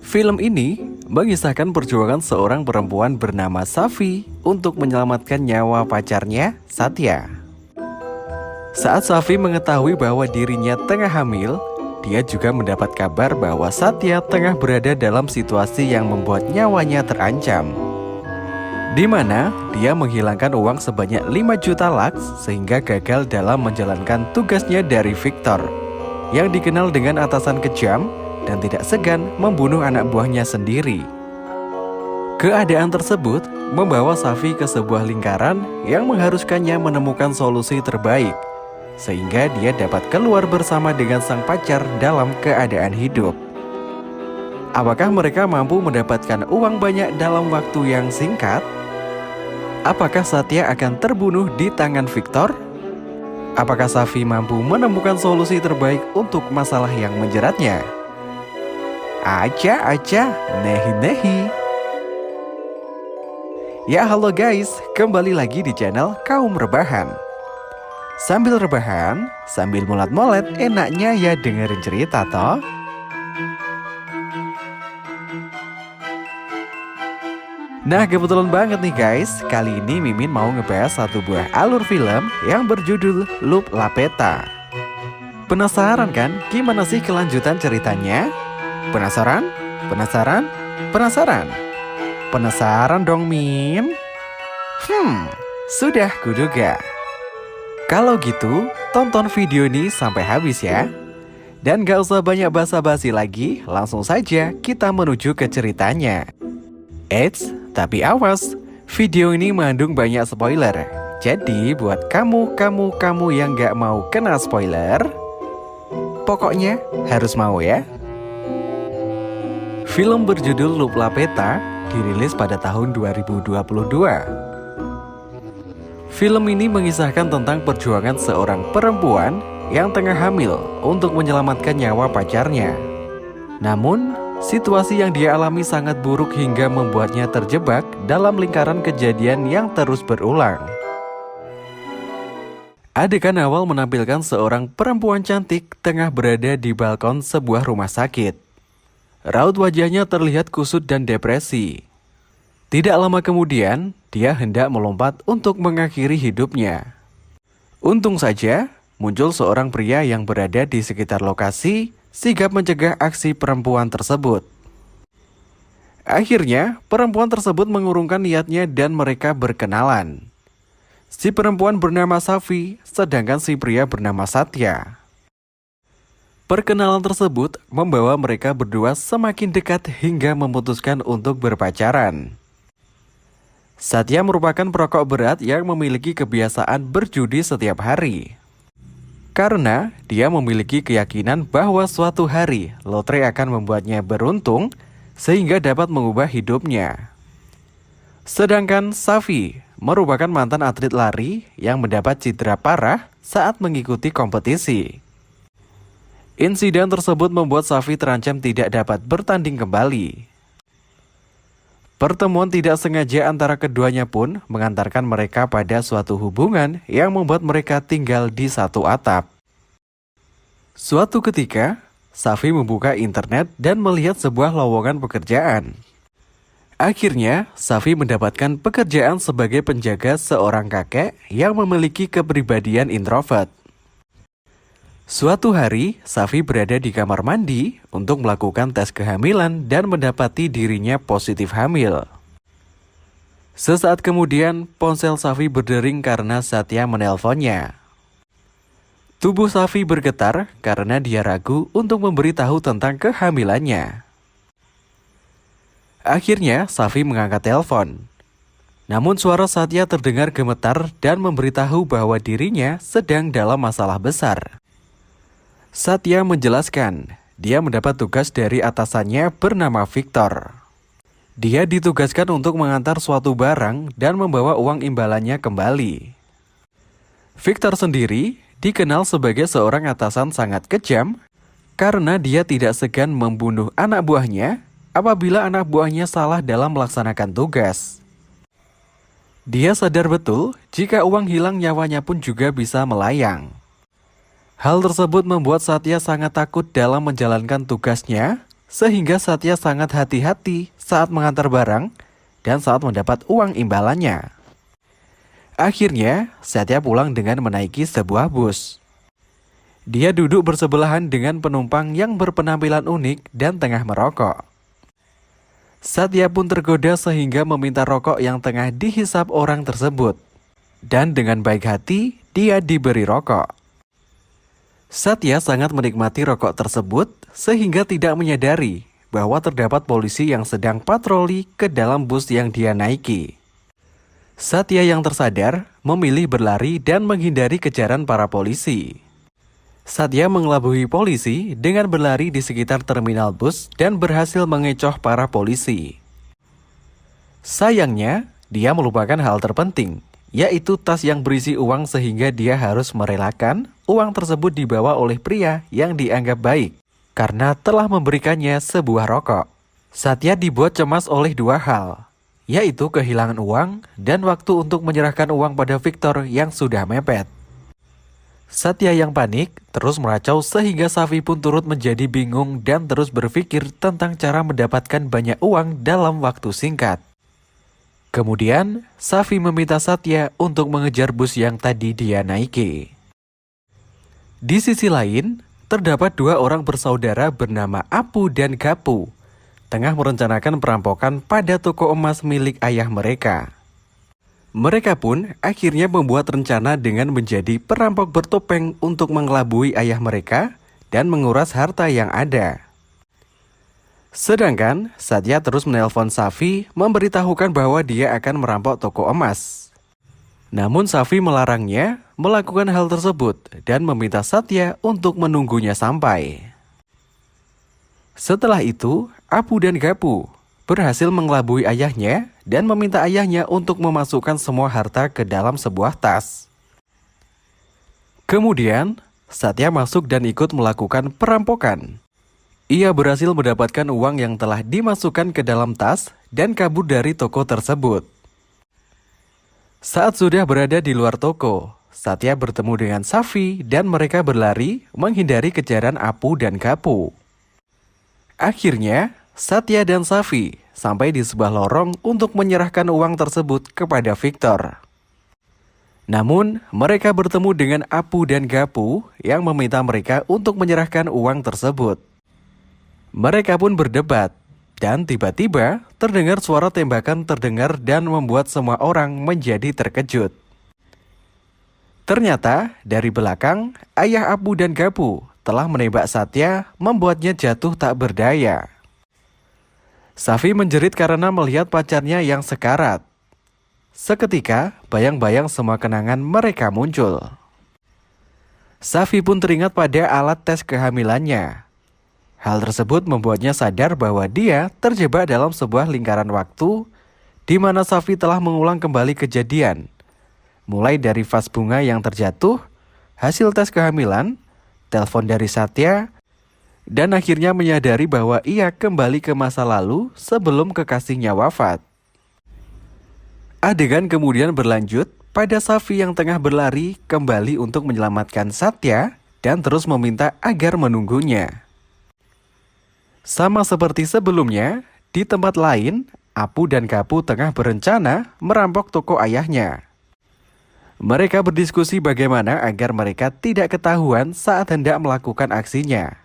Film ini mengisahkan perjuangan seorang perempuan bernama Safi untuk menyelamatkan nyawa pacarnya, Satya. Saat Safi mengetahui bahwa dirinya tengah hamil, dia juga mendapat kabar bahwa Satya tengah berada dalam situasi yang membuat nyawanya terancam, di mana dia menghilangkan uang sebanyak 5 juta laks sehingga gagal dalam menjalankan tugasnya dari Victor, yang dikenal dengan atasan kejam dan tidak segan membunuh anak buahnya sendiri. Keadaan tersebut membawa Safi ke sebuah lingkaran yang mengharuskannya menemukan solusi terbaik, sehingga dia dapat keluar bersama dengan sang pacar dalam keadaan hidup. Apakah mereka mampu mendapatkan uang banyak dalam waktu yang singkat? Apakah Satya akan terbunuh di tangan Victor? Apakah Safi mampu menemukan solusi terbaik untuk masalah yang menjeratnya? Aca, nehi. Ya halo guys, kembali lagi di channel Kaum Rebahan. Sambil rebahan, sambil molet-molet, enaknya ya dengerin cerita toh. Nah kebetulan banget nih guys, kali ini Mimin mau ngebahas satu buah alur film yang berjudul Loop Lapeta. Penasaran kan gimana sih kelanjutan ceritanya? Penasaran? Penasaran dong Min? Sudah kuduga. Kalau gitu, tonton video ini sampai habis ya. Dan gak usah banyak basa-basi lagi, langsung saja kita menuju ke ceritanya. Eits, tapi awas, video ini mengandung banyak spoiler. Jadi buat kamu yang gak mau kena spoiler, pokoknya harus mau ya. Film berjudul Loop Lapeta dirilis pada tahun 2022. Film ini mengisahkan tentang perjuangan seorang perempuan yang tengah hamil untuk menyelamatkan nyawa pacarnya. Namun, situasi yang dia alami sangat buruk hingga membuatnya terjebak dalam lingkaran kejadian yang terus berulang. Adegan awal menampilkan seorang perempuan cantik tengah berada di balkon sebuah rumah sakit. Raut wajahnya terlihat kusut dan depresi. Tidak lama kemudian, dia hendak melompat untuk mengakhiri hidupnya. Untung saja, muncul seorang pria yang berada di sekitar lokasi, sigap mencegah aksi perempuan tersebut. Akhirnya, perempuan tersebut mengurungkan niatnya dan mereka berkenalan. Si perempuan bernama Safi, sedangkan si pria bernama Satya. Perkenalan tersebut membawa mereka berdua semakin dekat hingga memutuskan untuk berpacaran. Satya merupakan perokok berat yang memiliki kebiasaan berjudi setiap hari. Karena dia memiliki keyakinan bahwa suatu hari lotre akan membuatnya beruntung sehingga dapat mengubah hidupnya. Sedangkan Safi merupakan mantan atlet lari yang mendapat cedera parah saat mengikuti kompetisi. Insiden tersebut membuat Safi terancam tidak dapat bertanding kembali. Pertemuan tidak sengaja antara keduanya pun mengantarkan mereka pada suatu hubungan yang membuat mereka tinggal di satu atap. Suatu ketika, Safi membuka internet dan melihat sebuah lowongan pekerjaan. Akhirnya, Safi mendapatkan pekerjaan sebagai penjaga seorang kakek yang memiliki kepribadian introvert. Suatu hari, Safi berada di kamar mandi untuk melakukan tes kehamilan dan mendapati dirinya positif hamil. Sesaat kemudian, ponsel Safi berdering karena Satya menelponnya. Tubuh Safi bergetar karena dia ragu untuk memberitahu tentang kehamilannya. Akhirnya, Safi mengangkat telepon. Namun suara Satya terdengar gemetar dan memberitahu bahwa dirinya sedang dalam masalah besar. Satya menjelaskan, dia mendapat tugas dari atasannya bernama Victor. Dia ditugaskan untuk mengantar suatu barang dan membawa uang imbalannya kembali. Victor sendiri dikenal sebagai seorang atasan sangat kejam karena dia tidak segan membunuh anak buahnya apabila anak buahnya salah dalam melaksanakan tugas. Dia sadar betul jika uang hilang nyawanya pun juga bisa melayang. Hal tersebut membuat Satya sangat takut dalam menjalankan tugasnya sehingga Satya sangat hati-hati saat mengantar barang dan saat mendapat uang imbalannya. Akhirnya, Satya pulang dengan menaiki sebuah bus. Dia duduk bersebelahan dengan penumpang yang berpenampilan unik dan tengah merokok. Satya pun tergoda sehingga meminta rokok yang tengah dihisap orang tersebut. Dan dengan baik hati, dia diberi rokok. Satya sangat menikmati rokok tersebut sehingga tidak menyadari bahwa terdapat polisi yang sedang patroli ke dalam bus yang dia naiki. Satya yang tersadar memilih berlari dan menghindari kejaran para polisi. Satya mengelabui polisi dengan berlari di sekitar terminal bus dan berhasil mengecoh para polisi. Sayangnya, dia melupakan hal terpenting, yaitu tas yang berisi uang sehingga dia harus merelakan uang tersebut dibawa oleh pria yang dianggap baik karena telah memberikannya sebuah rokok. Satya dibuat cemas oleh dua hal, yaitu kehilangan uang dan waktu untuk menyerahkan uang pada Victor yang sudah mepet. Satya yang panik terus meracau sehingga Safi pun turut menjadi bingung dan terus berpikir tentang cara mendapatkan banyak uang dalam waktu singkat. Kemudian, Safi meminta Satya untuk mengejar bus yang tadi dia naiki. Di sisi lain, terdapat dua orang bersaudara bernama Apu dan Gapu, tengah merencanakan perampokan pada toko emas milik ayah mereka. Mereka pun akhirnya membuat rencana dengan menjadi perampok bertopeng untuk mengelabui ayah mereka dan menguras harta yang ada. Sedangkan Satya terus menelpon Safi memberitahukan bahwa dia akan merampok toko emas. Namun Safi melarangnya melakukan hal tersebut dan meminta Satya untuk menunggunya sampai. Setelah itu, Apu dan Gapu berhasil mengelabui ayahnya dan meminta ayahnya untuk memasukkan semua harta ke dalam sebuah tas. Kemudian, Satya masuk dan ikut melakukan perampokan. Ia berhasil mendapatkan uang yang telah dimasukkan ke dalam tas dan kabur dari toko tersebut. Saat sudah berada di luar toko, Satya bertemu dengan Safi dan mereka berlari menghindari kejaran Apu dan Gapu. Akhirnya, Satya dan Safi sampai di sebuah lorong untuk menyerahkan uang tersebut kepada Victor. Namun, mereka bertemu dengan Apu dan Gapu yang meminta mereka untuk menyerahkan uang tersebut. Mereka pun berdebat, dan tiba-tiba terdengar suara tembakan terdengar dan membuat semua orang menjadi terkejut. Ternyata, dari belakang, ayah Apu dan Gapu telah menembak Satya, membuatnya jatuh tak berdaya. Safi menjerit karena melihat pacarnya yang sekarat. Seketika, bayang-bayang semua kenangan mereka muncul. Safi pun teringat pada alat tes kehamilannya. Hal tersebut membuatnya sadar bahwa dia terjebak dalam sebuah lingkaran waktu di mana Safi telah mengulang kembali kejadian. Mulai dari vas bunga yang terjatuh, hasil tes kehamilan, telepon dari Satya, dan akhirnya menyadari bahwa ia kembali ke masa lalu sebelum kekasihnya wafat. Adegan kemudian berlanjut pada Safi yang tengah berlari kembali untuk menyelamatkan Satya dan terus meminta agar menunggunya. Sama seperti sebelumnya, di tempat lain, Apu dan Gapu tengah berencana merampok toko ayahnya. Mereka berdiskusi bagaimana agar mereka tidak ketahuan saat hendak melakukan aksinya.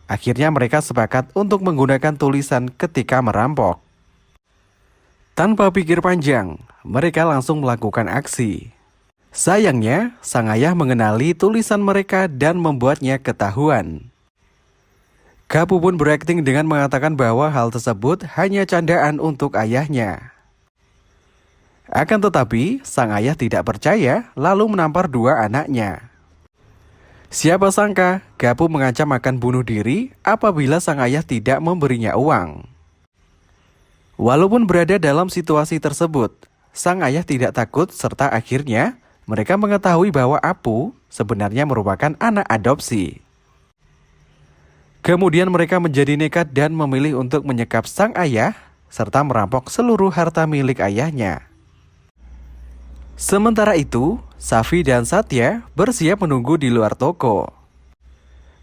Akhirnya mereka sepakat untuk menggunakan tulisan ketika merampok. Tanpa pikir panjang, mereka langsung melakukan aksi. Sayangnya, sang ayah mengenali tulisan mereka dan membuatnya ketahuan. Gapu pun berakting dengan mengatakan bahwa hal tersebut hanya candaan untuk ayahnya. Akan tetapi, sang ayah tidak percaya lalu menampar dua anaknya. Siapa sangka, Gapu mengancam akan bunuh diri apabila sang ayah tidak memberinya uang. Walaupun berada dalam situasi tersebut, sang ayah tidak takut serta akhirnya mereka mengetahui bahwa Apu sebenarnya merupakan anak adopsi. Kemudian mereka menjadi nekat dan memilih untuk menyekap sang ayah serta merampok seluruh harta milik ayahnya. Sementara itu, Safi dan Satya bersiap menunggu di luar toko.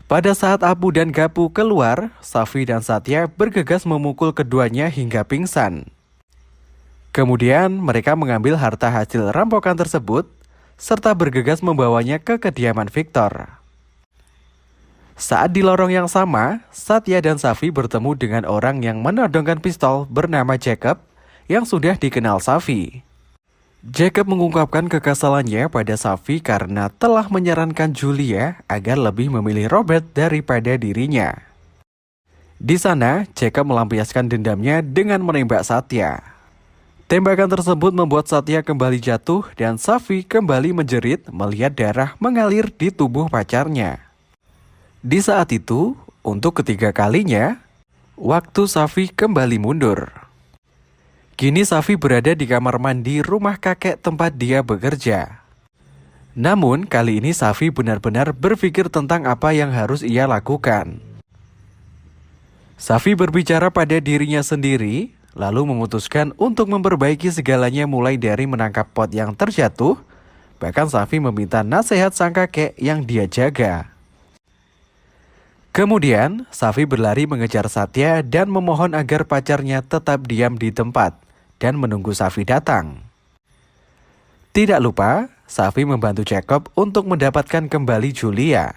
Pada saat Apu dan Gapu keluar, Safi dan Satya bergegas memukul keduanya hingga pingsan. Kemudian mereka mengambil harta hasil rampokan tersebut, serta bergegas membawanya ke kediaman Victor. Saat di lorong yang sama, Satya dan Safi bertemu dengan orang yang menodongkan pistol bernama Jacob yang sudah dikenal Safi. Jacob mengungkapkan kekesalannya pada Safi karena telah menyarankan Julia agar lebih memilih Robert daripada dirinya. Di sana, Jacob melampiaskan dendamnya dengan menembak Satya. Tembakan tersebut membuat Satya kembali jatuh dan Safi kembali menjerit melihat darah mengalir di tubuh pacarnya. Di saat itu, untuk ketiga kalinya, waktu Safi kembali mundur. Kini Safi berada di kamar mandi rumah kakek tempat dia bekerja. Namun kali ini Safi benar-benar berpikir tentang apa yang harus ia lakukan. Safi berbicara pada dirinya sendiri, lalu memutuskan untuk memperbaiki segalanya mulai dari menangkap pot yang terjatuh. Bahkan Safi meminta nasihat sang kakek yang dia jaga. Kemudian Safi berlari mengejar Satya dan memohon agar pacarnya tetap diam di tempat dan menunggu Safi datang. Tidak lupa, Safi membantu Jacob untuk mendapatkan kembali Julia.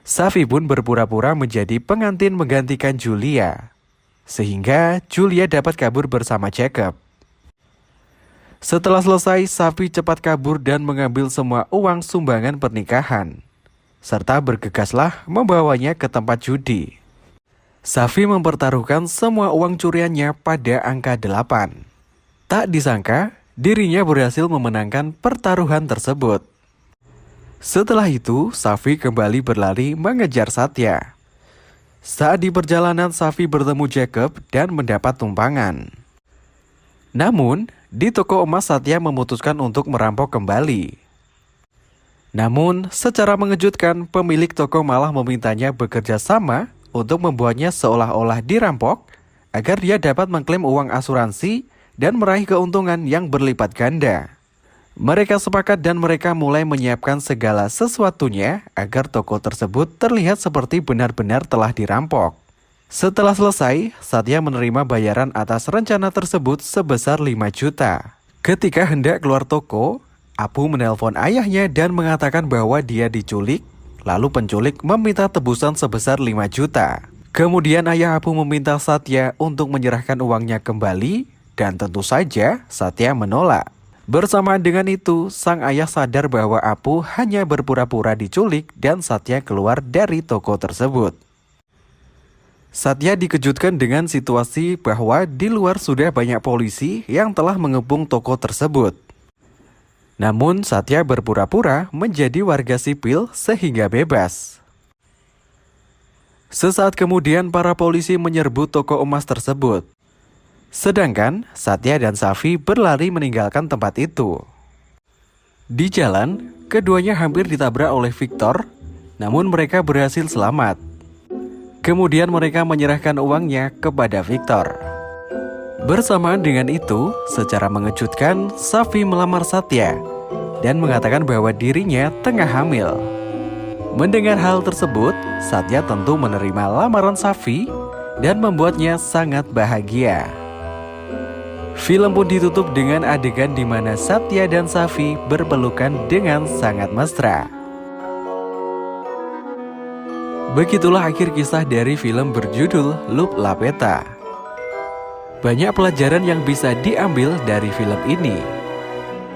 Safi pun berpura-pura menjadi pengantin menggantikan Julia, sehingga Julia dapat kabur bersama Jacob. Setelah selesai, Safi cepat kabur dan mengambil semua uang sumbangan pernikahan, serta bergegaslah membawanya ke tempat judi. Safi mempertaruhkan semua uang curiannya pada angka 8. Tak disangka, dirinya berhasil memenangkan pertaruhan tersebut. Setelah itu, Safi kembali berlari mengejar Satya. Saat di perjalanan, Safi bertemu Jacob dan mendapat tumpangan. Namun, di toko emas Satya memutuskan untuk merampok kembali. Namun, secara mengejutkan, pemilik toko malah memintanya bekerja sama untuk membuatnya seolah-olah dirampok agar dia dapat mengklaim uang asuransi dan meraih keuntungan yang berlipat ganda. Mereka sepakat dan mereka mulai menyiapkan segala sesuatunya agar toko tersebut terlihat seperti benar-benar telah dirampok. Setelah selesai, Satya menerima bayaran atas rencana tersebut sebesar 5 juta. Ketika hendak keluar toko, Apu menelpon ayahnya dan mengatakan bahwa dia diculik. Lalu penculik meminta tebusan sebesar 5 juta. Kemudian ayah Apu meminta Satya untuk menyerahkan uangnya kembali dan tentu saja Satya menolak. Bersamaan dengan itu, sang ayah sadar bahwa Apu hanya berpura-pura diculik dan Satya keluar dari toko tersebut. Satya dikejutkan dengan situasi bahwa di luar sudah banyak polisi yang telah mengepung toko tersebut. Namun Satya berpura-pura menjadi warga sipil sehingga bebas. Sesaat kemudian para polisi menyerbu toko emas tersebut. Sedangkan Satya dan Safi berlari meninggalkan tempat itu. Di jalan, keduanya hampir ditabrak oleh Victor, namun mereka berhasil selamat. Kemudian mereka menyerahkan uangnya kepada Victor. Bersamaan dengan itu, secara mengejutkan, Safi melamar Satya dan mengatakan bahwa dirinya tengah hamil. Mendengar hal tersebut, Satya tentu menerima lamaran Safi dan membuatnya sangat bahagia. Film pun ditutup dengan adegan di mana Satya dan Safi berpelukan dengan sangat mesra. Begitulah akhir kisah dari film berjudul Loop Lapeta. Banyak pelajaran yang bisa diambil dari film ini,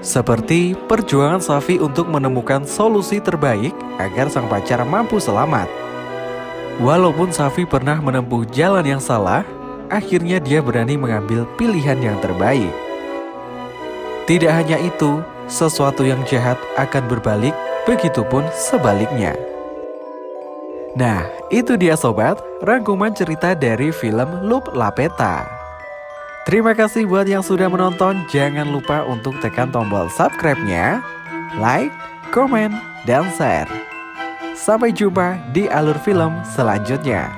seperti perjuangan Safi untuk menemukan solusi terbaik agar sang pacar mampu selamat. Walaupun Safi pernah menempuh jalan yang salah, akhirnya dia berani mengambil pilihan yang terbaik. Tidak hanya itu, sesuatu yang jahat akan berbalik, begitupun sebaliknya. Nah, itu dia sobat, rangkuman cerita dari film Loop Lapeta. Terima kasih buat yang sudah menonton, jangan lupa untuk tekan tombol subscribe-nya, like, komen, dan share. Sampai jumpa di alur film selanjutnya.